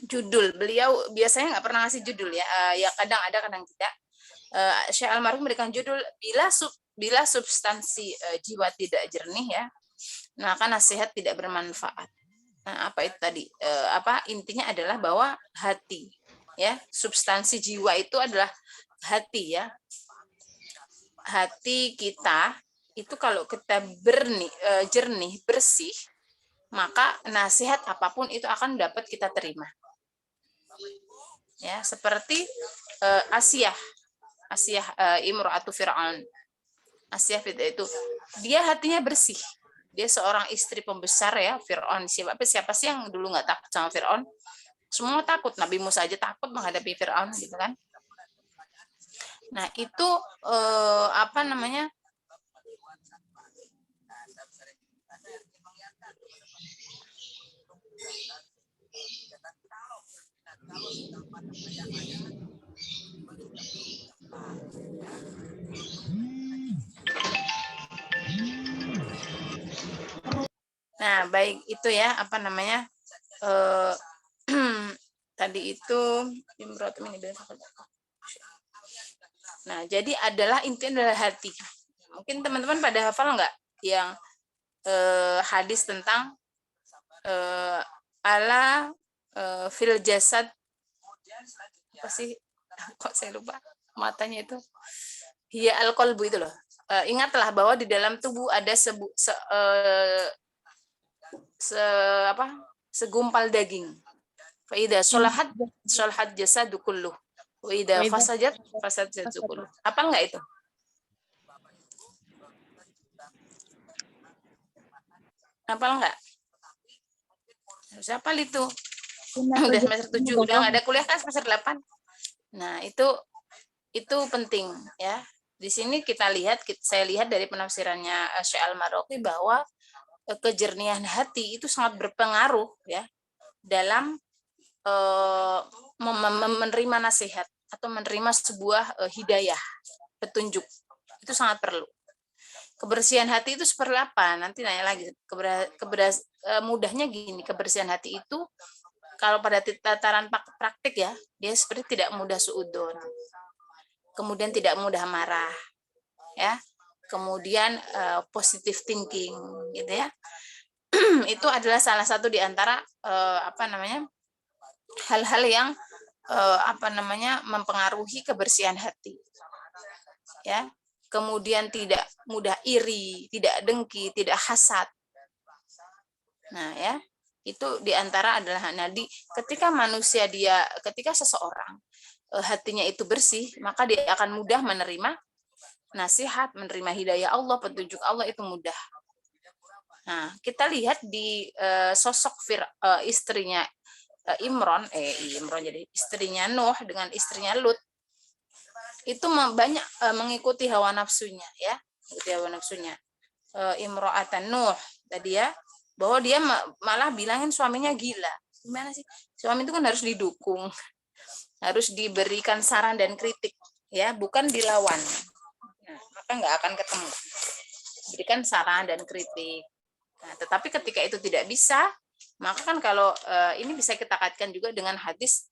Judul, beliau biasanya nggak pernah ngasih judul ya. Ya kadang ada, kadang tidak. Syekh Almarhum memberikan judul bila substansi jiwa tidak jernih ya, maka nasihat tidak bermanfaat. Nah, apa itu tadi? Intinya adalah bahwa hati ya, substansi jiwa itu adalah hati ya. Hati kita itu kalau kita jernih, bersih, maka nasihat apapun itu akan dapat kita terima. Ya, seperti Asiyah imra'atu Fir'aun. Asiyah itu dia hatinya bersih. Dia seorang istri pembesar ya, Fir'aun. Siapa sih yang dulu nggak takut sama Fir'aun? Semua takut, Nabi Musa aja takut menghadapi Fir'aun gitu kan. Nah, itu Nah, baik itu ya, tadi itu Nah, jadi intinya adalah hati. Mungkin teman-teman pada hafal nggak yang hadis tentang ala fil jasad, apa sih? Kok saya lupa matanya itu. Hiya al-qalbu itu loh. Ingatlah bahwa di dalam tubuh ada segumpal daging. Fa idza sholahat jasadu kulluh. Wa idza fasadat jasadu kulluh. Apal nggak itu? Apal nggak? Siapa itu? Udah semester 7, udah nggak ada kuliah kan semester 8. Nah, itu penting ya. Di sini saya lihat dari penafsirannya Syekh Al-Marowi bahwa kejernihan hati itu sangat berpengaruh ya dalam menerima nasihat atau menerima sebuah hidayah, petunjuk. Itu sangat perlu. Kebersihan hati itu seperti apa? Nanti nanya lagi. Mudahnya gini, kebersihan hati itu kalau pada tataran praktik ya, dia seperti tidak mudah suudzon. Kemudian tidak mudah marah. Ya. Kemudian positive thinking gitu ya. Itu adalah salah satu di antara hal-hal yang mempengaruhi kebersihan hati. Ya. Kemudian tidak mudah iri, tidak dengki, tidak hasad. Nah, ya. Itu diantara adalah ketika seseorang hatinya itu bersih, maka dia akan mudah menerima nasihat, menerima hidayah Allah, petunjuk Allah itu mudah. Nah, kita lihat di sosok istrinya Imron jadi istrinya Nuh dengan istrinya Lut itu banyak mengikuti hawa nafsunya ya, mengikuti hawa nafsunya. Imro'atan Nuh tadi ya, bahwa dia malah bilangin suaminya gila. Gimana sih? Suami itu kan harus didukung, harus diberikan saran dan kritik, ya, bukan dilawan. Nah, maka nggak akan ketemu. Berikan saran dan kritik. Nah, tetapi ketika itu tidak bisa, Maka kan kalau ini bisa kita kaitkan juga dengan hadis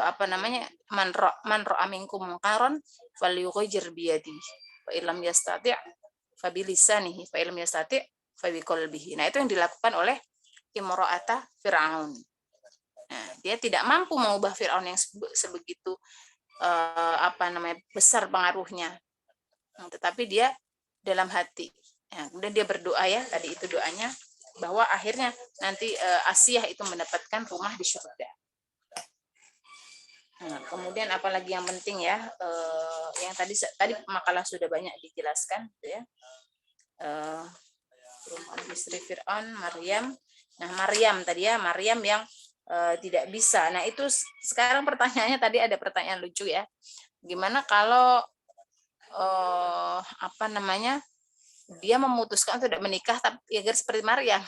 apa namanya, man ra'a minkum munkaran falyughayyir bi yadihi fa illam yastati' fa bi lisanihi fa illam yastati' fa bi qalbihi. Nah, itu yang dilakukan oleh imra'ata Firaun. Nah, dia tidak mampu mengubah Firaun yang sebegitu apa namanya, besar pengaruhnya. Nah, tetapi dia dalam hati. Nah, kemudian dia berdoa ya, tadi itu doanya bahwa akhirnya nanti Asiyah itu mendapatkan rumah di surga. Nah, kemudian apalagi yang penting ya, yang tadi makalah sudah banyak dijelaskan, gitu ya. Rumah istri Fir'aun, Maryam. Nah, Maryam tadi ya, Maryam yang tidak bisa. Nah, itu sekarang pertanyaannya, tadi ada pertanyaan lucu ya. Gimana kalau apa namanya, dia memutuskan tidak menikah tapi agar seperti Maryam?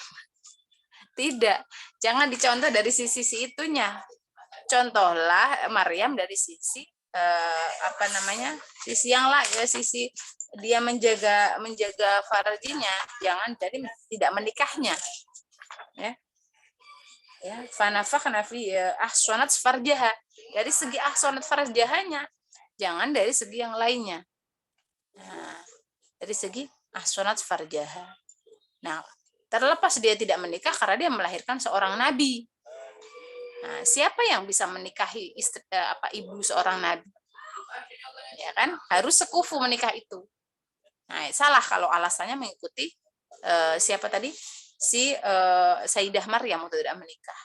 Tidak, jangan dicontoh dari sisi itunya. Contohlah Maryam dari sisi apa namanya, sisi yang lain ya, sisi dia menjaga farjinya, jangan jadi tidak menikahnya, ya. Ya, fanafakhna fi ahsanat farjaha, dari segi ahsanat farjahanya, jangan dari segi yang lainnya. Nah, dari segi ahsanat farjaha. Nah, terlepas dia tidak menikah karena dia melahirkan seorang nabi. Nah, siapa yang bisa menikahi istri, ibu seorang nabi? Ya kan, harus sekufu menikah itu. Nah, salah kalau alasannya mengikuti siapa tadi, si Sayyidah Maryam untuk tidak menikah.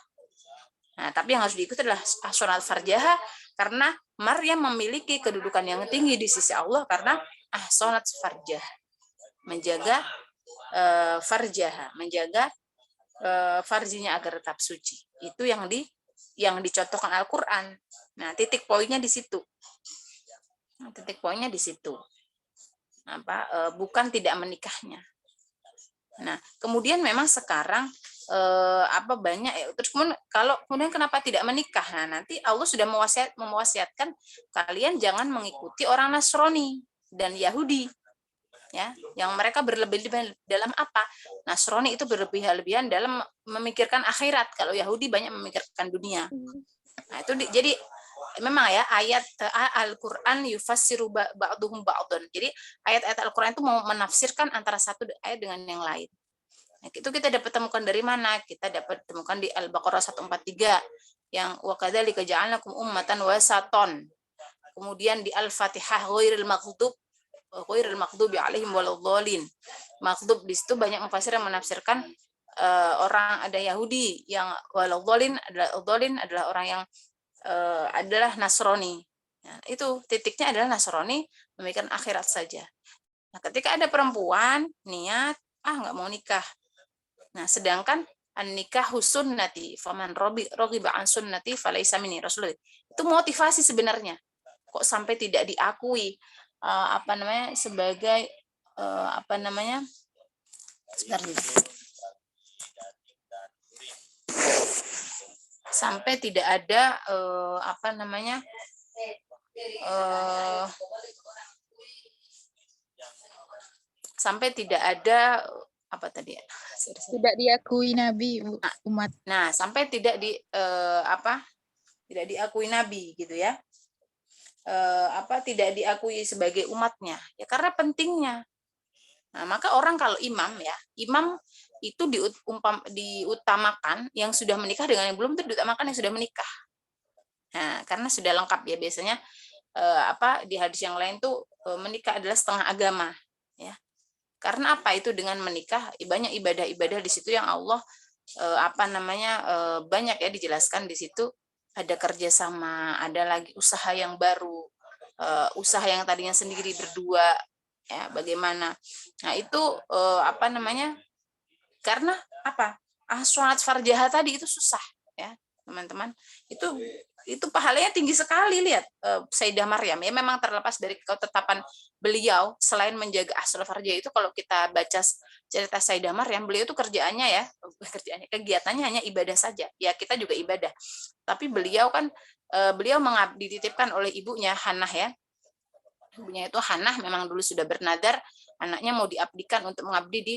Nah, tapi yang harus diikuti adalah ahsanat farjaha, karena Maryam memiliki kedudukan yang tinggi di sisi Allah karena ahsanat farjaha, menjaga farjaha, menjaga farjinya agar tetap suci. Itu yang dicontohkan Al-Qur'an. Nah, titik poinnya di situ. Titik poinnya di situ. Bukan tidak menikahnya. Nah, kemudian memang sekarang banyak ya. Terus kemudian kenapa tidak menikah? Nah, nanti Allah sudah mewasiatkan kalian jangan mengikuti orang Nasrani dan Yahudi. Ya, yang mereka berlebihan dalam apa? Nasrani itu berlebihan dalam memikirkan akhirat, kalau Yahudi banyak memikirkan dunia. Nah, itu jadi memang ya, ayat Al-Qur'an yufassiru ba'duhum ba'dun. Jadi ayat-ayat Al-Qur'an itu mau menafsirkan antara satu ayat dengan yang lain. Nah, itu kita dapat temukan dari mana? Kita dapat temukan di Al-Baqarah 143 yang wa kadzalika ja'alnakum ummatan wasaton. Kemudian di Al-Fatihah ghairil maghdubi alaihim waladhdallin. Maghdub di situ banyak mufassir yang menafsirkan orang ada Yahudi, yang waladhdallin adalah orang yang adalah Nasrani. Nah, itu titiknya adalah Nasrani memikirkan akhirat saja. Nah, ketika ada perempuan niat nggak mau nikah. Nah, sedangkan an-nikahu sunnati faman raghiba an sunnati falaysa minni, Rasulullah. Itu motivasi sebenarnya. Kok sampai tidak diakui sebagai sampai tidak ada sampai tidak ada tidak diakui nabi umat. Nah, sampai tidak tidak diakui nabi gitu ya. Tidak diakui sebagai umatnya ya, karena pentingnya. Nah, maka orang kalau imam itu diutamakan yang sudah menikah dengan yang belum, itu diutamakan yang sudah menikah. Nah, karena sudah lengkap ya, biasanya di hadis yang lain tuh menikah adalah setengah agama ya. Karena itu dengan menikah banyak ibadah-ibadah di situ yang Allah banyak ya dijelaskan di situ. Ada kerjasama, ada lagi usaha yang baru, usaha yang tadinya sendiri berdua, ya bagaimana. Nah itu karena ahsanat farjaha tadi itu susah ya teman-teman. Itu pahalanya tinggi sekali. Lihat Sayyidah Maryam ya, memang terlepas dari ketetapan beliau, selain menjaga ahsanat farjaha itu, kalau kita baca cerita Sayyidah Maryam, beliau itu kegiatannya hanya ibadah saja. Ya kita juga ibadah. Tapi beliau kan dititipkan oleh ibunya Hannah ya. Ibunya itu Hannah memang dulu sudah bernadar anaknya mau diabdikan untuk mengabdi di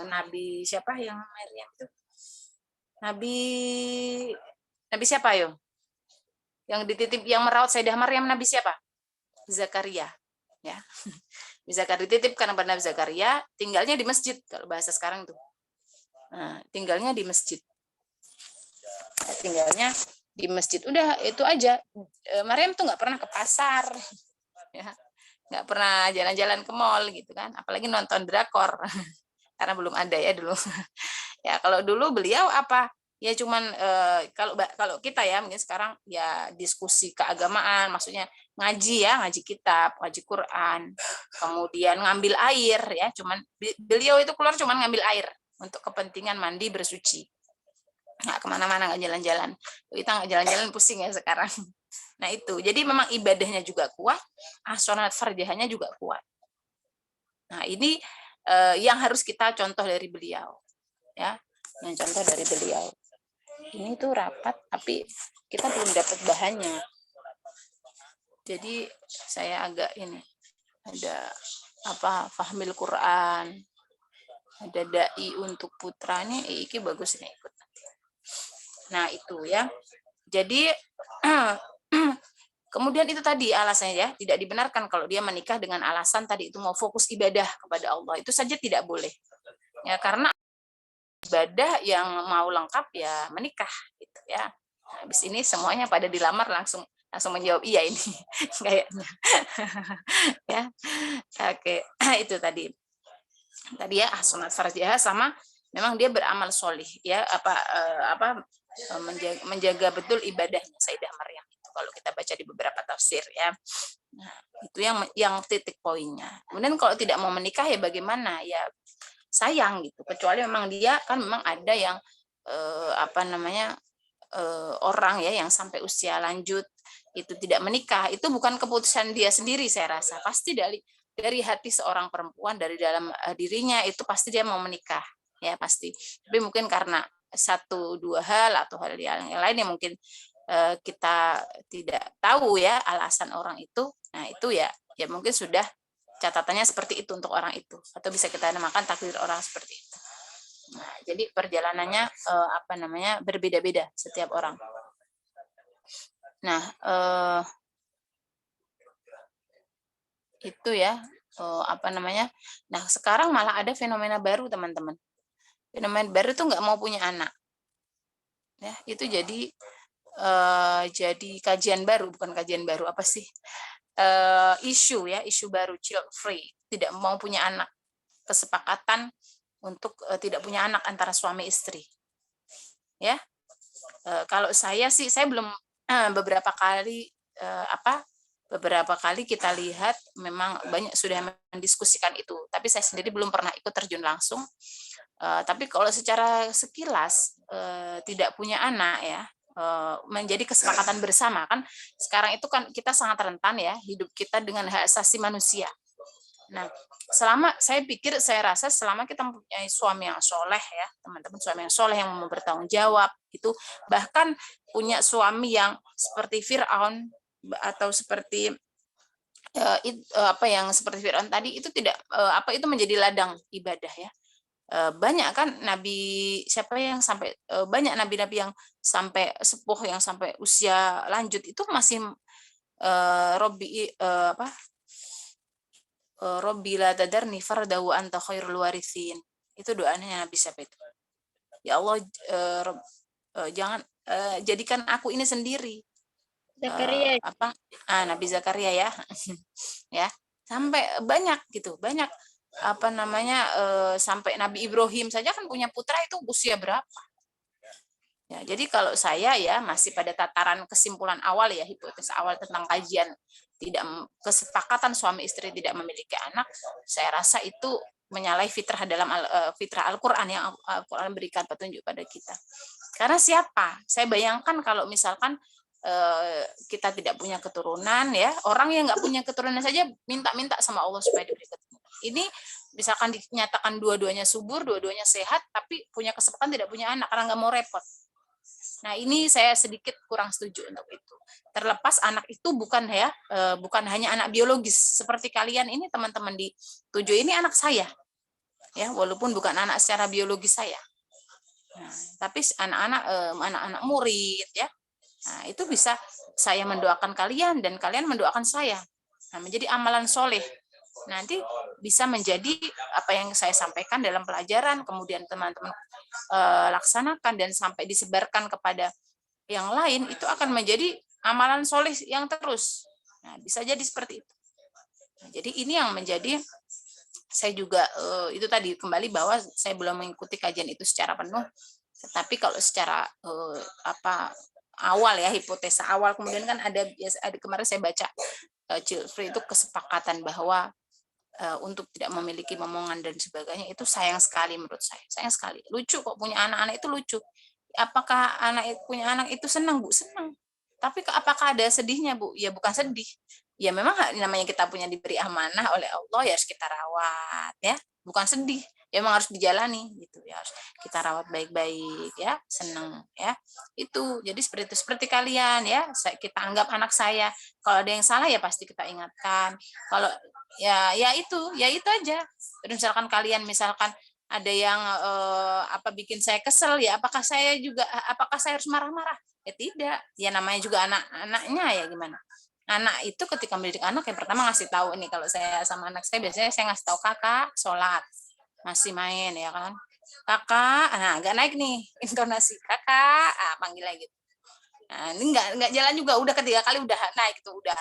Nabi siapa yang Maryam itu? Nabi siapa yo? Yang dititip yang merawat Sayyidah Maryam Nabi siapa? Zakaria, ya. Bisa dititipkan kepada Nabi Zakaria, tinggalnya di masjid kalau bahasa sekarang tuh. Nah, tinggalnya di masjid. Tinggalnya di masjid. Udah itu aja. Maryam tuh nggak pernah ke pasar, ya, nggak pernah jalan-jalan ke mall gitu kan. Apalagi nonton drakor, karena belum ada ya dulu. Ya kalau dulu beliau apa? Ya cuman kalau kita ya mungkin sekarang ya diskusi keagamaan, maksudnya ngaji ya, ngaji kitab, ngaji Quran, kemudian ngambil air ya. Cuman beliau itu keluar cuman ngambil air untuk kepentingan mandi bersuci. Nggak kemana-mana, nggak jalan-jalan. Kita nggak jalan-jalan pusing ya sekarang. Nah itu, jadi memang ibadahnya juga kuat, sholat farjahnya juga kuat. Nah ini yang harus kita contoh dari beliau, ya, yang contoh dari beliau. Ini tuh rapat, tapi kita belum dapat bahannya. Jadi saya agak ini ada fahmil Quran, ada dai untuk putra nih, iki bagus nih ikut. Nah itu ya. Jadi kemudian itu tadi alasannya ya, tidak dibenarkan kalau dia menikah dengan alasan tadi itu mau fokus ibadah kepada Allah. Itu saja tidak boleh. Ya karena ibadah yang mau lengkap ya menikah gitu ya. Habis ini semuanya pada dilamar langsung menjawab iya ini kayaknya. Ya. Oke, itu tadi ya sunat farjah sama memang dia beramal solih ya menjaga betul ibadahnya Sayyidah Maryam itu kalau kita baca di beberapa tafsir ya. Nah, itu yang titik poinnya. Kemudian kalau tidak mau menikah ya bagaimana ya sayang gitu, kecuali memang dia kan memang ada yang orang ya yang sampai usia lanjut itu tidak menikah, itu bukan keputusan dia sendiri, saya rasa pasti dari hati seorang perempuan, dari dalam dirinya itu pasti dia mau menikah ya pasti. Tapi mungkin karena 1-2 hal atau hal yang lain yang mungkin kita tidak tahu ya alasan orang itu. Nah itu ya mungkin sudah catatannya seperti itu untuk orang itu, atau bisa kita namakan takdir orang seperti itu. Nah, jadi perjalanannya berbeda-beda setiap orang. Nah, itu ya Nah, sekarang malah ada fenomena baru teman-teman. Fenomena baru itu nggak mau punya anak. Ya, itu jadi kajian baru, bukan kajian baru apa sih? Isu baru, child free, tidak mau punya anak, kesepakatan untuk tidak punya anak antara suami istri ya. Kalau saya sih saya belum beberapa kali kita lihat memang banyak sudah mendiskusikan itu, tapi saya sendiri belum pernah ikut terjun langsung. Tapi kalau secara sekilas tidak punya anak ya menjadi kesepakatan bersama kan. Sekarang itu kan kita sangat rentan ya hidup kita dengan hak asasi manusia. Nah, saya rasa selama kita mempunyai suami yang soleh ya teman-teman, suami yang soleh yang mau bertanggung jawab itu, bahkan punya suami yang seperti Fir'aun atau seperti seperti Fir'aun tadi, itu tidak itu menjadi ladang ibadah ya. Banyak kan banyak nabi-nabi yang sampai sepuh, yang sampai usia lanjut itu masih Robbi la tadarni farda wa anta khairul warithin. Itu doanya Nabi siapa itu? Ya Allah, jangan jadikan aku ini sendiri. Zakaria. Nabi Zakaria ya. Ya, sampai banyak gitu, banyak sampai Nabi Ibrahim saja kan punya putra itu usia berapa? Ya, jadi kalau saya ya masih pada tataran kesimpulan awal ya, hipotesis awal tentang kajian kesepakatan suami istri tidak memiliki anak, saya rasa itu menyalahi fitrah dalam fitrah Al-Qur'an yang Al-Qur'an berikan petunjuk pada kita. Karena siapa? Saya bayangkan kalau misalkan kita tidak punya keturunan ya, orang yang nggak punya keturunan saja minta-minta sama Allah supaya diberi keturunan. Ini misalkan dinyatakan dua-duanya subur, dua-duanya sehat, tapi punya kesempatan tidak punya anak karena nggak mau repot. Nah ini saya sedikit kurang setuju untuk itu. Terlepas anak itu bukan hanya anak biologis seperti kalian ini teman-teman di 7 ini anak saya. ya, walaupun bukan anak secara biologis saya. Nah, tapi anak-anak murid ya. Nah, itu bisa saya mendoakan kalian dan kalian mendoakan saya. Nah, menjadi amalan soleh. Nanti bisa menjadi apa yang saya sampaikan dalam pelajaran, kemudian teman-teman laksanakan dan sampai disebarkan kepada yang lain, itu akan menjadi amalan soleh yang terus. Nah, bisa jadi seperti itu. Nah, jadi ini yang menjadi saya juga itu tadi kembali bahwa saya belum mengikuti kajian itu secara penuh, tetapi kalau secara awal ya, hipotesa awal, kemudian kan ada kemarin saya baca Childfree itu kesepakatan bahwa untuk tidak memiliki momongan dan sebagainya, itu sayang sekali menurut saya, sayang sekali. Lucu kok punya anak-anak itu lucu. Apakah punya anak itu senang, Bu? Senang. Tapi apakah ada sedihnya, Bu? Ya bukan sedih. Ya memang namanya kita punya diberi amanah oleh Allah, ya harus kita rawat ya. Bukan sedih. Ya memang harus dijalani gitu ya. Harus kita rawat baik-baik ya, senang ya. Itu. Jadi seperti kalian ya. Kita anggap anak saya. Kalau ada yang salah ya pasti kita ingatkan. Kalau ya itu aja. Terus misalkan kalian ada yang bikin saya kesel, ya apakah saya harus marah-marah? Ya tidak. Ya namanya juga anak-anaknya, ya gimana? Anak itu ketika mendidik anak yang pertama ngasih tahu, ini kalau saya sama anak saya biasanya saya ngasih tahu, kakak sholat, masih main ya kan, kakak, nah agak naik nih intonasi, kakak, panggil lagi gitu. Nah, ini nggak jalan juga, udah ketiga kali udah naik itu, udah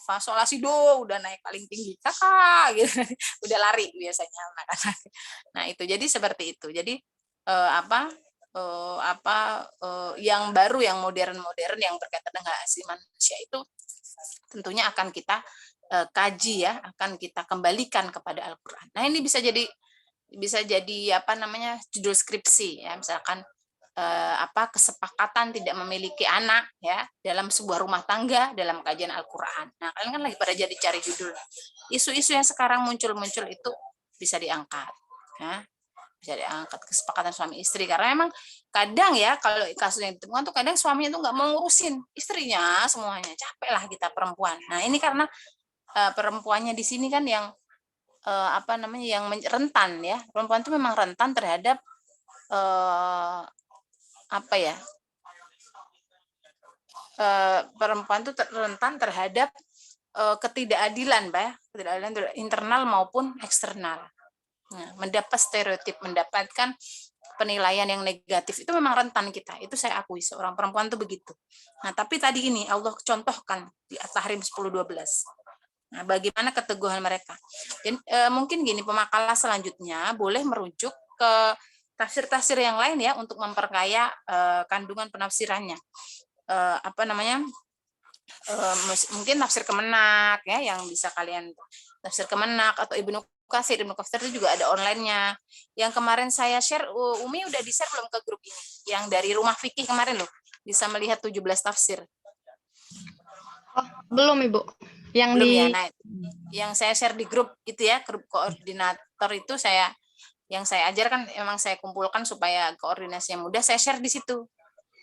fasolasi do, udah naik paling tinggi, kakak gitu. Udah lari biasanya anak-anak. Nah itu jadi seperti itu. Jadi yang baru, yang modern yang berkaitan dengan hak asasi manusia itu tentunya akan kita kaji ya, akan kita kembalikan kepada Al-Qur'an. Nah ini bisa jadi judul skripsi ya, misalkan kesepakatan tidak memiliki anak ya dalam sebuah rumah tangga dalam kajian Al-Qur'an. Nah, kalian kan lagi pada jadi cari judul. Isu-isu yang sekarang muncul itu bisa diangkat ya. Bisa diangkat kesepakatan suami istri, karena emang kadang ya kalau kasus yang ditemukan tuh kadang suaminya tuh nggak mau ngurusin istrinya semuanya, capek lah kita perempuan. Nah ini karena perempuannya di sini kan yang yang rentan ya, perempuan tuh memang rentan terhadap perempuan tuh rentan terhadap ketidakadilan, Pak ya, ketidakadilan internal maupun eksternal. Nah, mendapat stereotip, mendapatkan penilaian yang negatif, itu memang rentan kita. Itu saya akui, seorang perempuan tuh begitu. Nah, tapi tadi ini Allah contohkan di At-Tahrim 10:12. Nah, bagaimana keteguhan mereka. Dan mungkin gini, pemakalah selanjutnya boleh merujuk ke tafsir-tafsir yang lain ya untuk memperkaya kandungan penafsirannya. Mungkin tafsir Kemenak ya, yang bisa kalian tafsir Kemenak, atau Ibnu Katsir itu juga ada online-nya. Yang kemarin saya share, Umi udah di-share belum ke grup ini? Yang dari Rumah Fikih kemarin loh, bisa melihat 17 tafsir. Oh, belum Ibu. Yang belum di ya, nah, yang saya share di grup itu ya, grup koordinator itu yang saya ajarkan, emang saya kumpulkan supaya koordinasinya mudah, saya share di situ.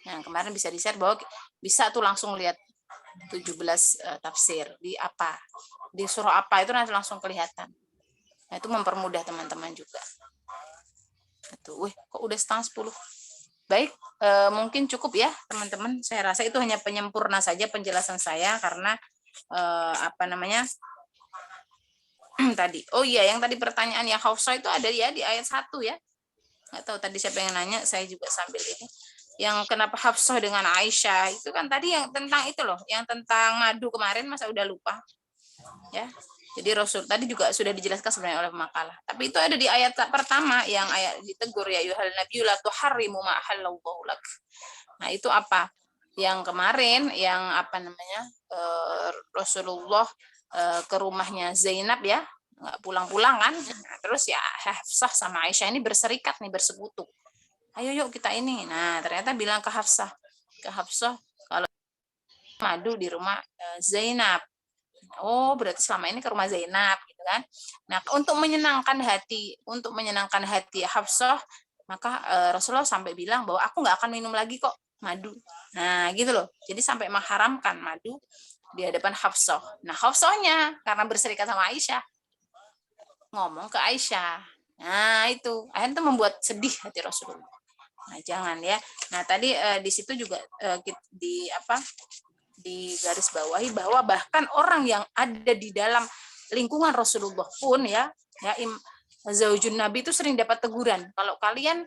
Nah, kemarin bisa di-share bahwa bisa tuh langsung lihat 17 tafsir di surah apa itu nanti langsung kelihatan. Nah, itu mempermudah teman-teman juga. Itu, kok udah 9:30. Baik, mungkin cukup ya teman-teman. Saya rasa itu hanya penyempurna saja penjelasan saya, karena tadi. Oh iya, yang tadi pertanyaan ya Hafsah itu ada ya di ayat 1 ya. Nggak tahu tadi siapa yang nanya, saya juga sambil ini. Yang kenapa Hafsah dengan Aisyah itu kan tadi yang tentang itu loh, yang tentang madu kemarin, masa udah lupa ya. Jadi Rasul tadi juga sudah dijelaskan sebenarnya oleh pemakalah, tapi itu ada di ayat pertama yang ayat ditegur ya yuhal nabiyyu la tuharrimu ma halallahu lak. Nah itu apa yang kemarin yang Rasulullah ke rumahnya Zainab ya, nggak pulang-pulang kan. Nah, terus ya Hafsah sama Aisyah ini berserikat nih, bersekutu. Ayo yuk kita ini. Nah, ternyata bilang ke Hafsah kalau madu di rumah Zainab. Oh, berarti selama ini ke rumah Zainab gitu kan. Nah, untuk menyenangkan hati Hafsah, maka Rasulullah sampai bilang bahwa aku nggak akan minum lagi kok madu. Nah, gitu loh. Jadi sampai mengharamkan madu di hadapan Hafsah. Nah, Hafsahnya karena berserikat sama Aisyah ngomong ke Aisyah. Nah, itu akhirnya itu membuat sedih hati Rasulullah. Nah, jangan ya. Nah, tadi di situ juga di garis bawahi bahwa bahkan orang yang ada di dalam lingkungan Rasulullah pun ya zaujun Nabi itu sering dapat teguran. Kalau kalian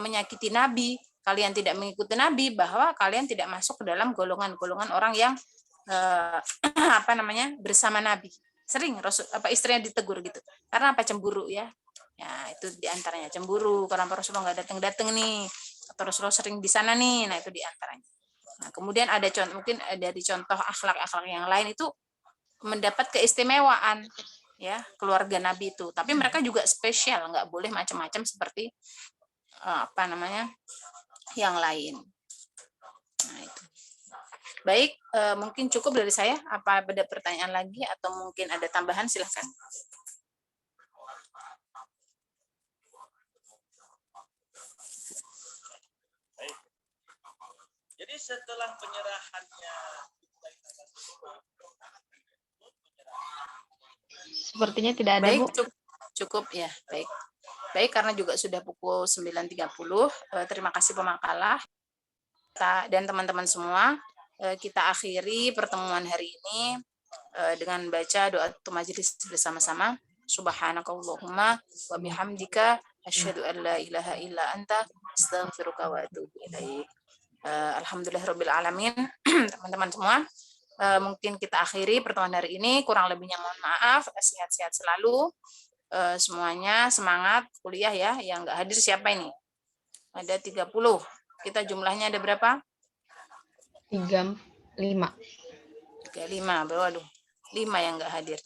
menyakiti Nabi, kalian tidak mengikuti Nabi, bahwa kalian tidak masuk ke dalam golongan-golongan orang yang bersama Nabi. Sering istrinya ditegur gitu. Karena cemburu ya. Ya, itu diantaranya cemburu karena Rasulullah nggak datang-datang nih, atau Rasulullah sering di sana nih. Nah, itu diantaranya. Nah, kemudian ada mungkin dari contoh akhlak-akhlak yang lain itu mendapat keistimewaan ya keluarga Nabi itu. Tapi mereka juga spesial, nggak boleh macam-macam seperti yang lain. Nah, itu. Baik, mungkin cukup dari saya. Apa ada pertanyaan lagi atau mungkin ada tambahan, silahkan. Jadi setelah penyerahannya Sepertinya tidak ada, baik, Bu. cukup ya, baik. Baik, karena juga sudah pukul 9.30. Terima kasih pemakalah dan teman-teman semua. Kita akhiri pertemuan hari ini dengan baca doa majelis bersama-sama. Subhanakallahumma wa bihamdika asyhadu an la ilaha illa anta astaghfiruka wa atubu ilaik. Alhamdulillahirabbil alamin. Teman-teman semua, mungkin kita akhiri pertemuan hari ini. Kurang lebihnya mohon maaf. Sehat-sehat selalu. Semuanya semangat kuliah ya. Yang nggak hadir siapa ini? Ada 30. Kita jumlahnya ada berapa? 35. 35. Waduh, 5 yang nggak hadir.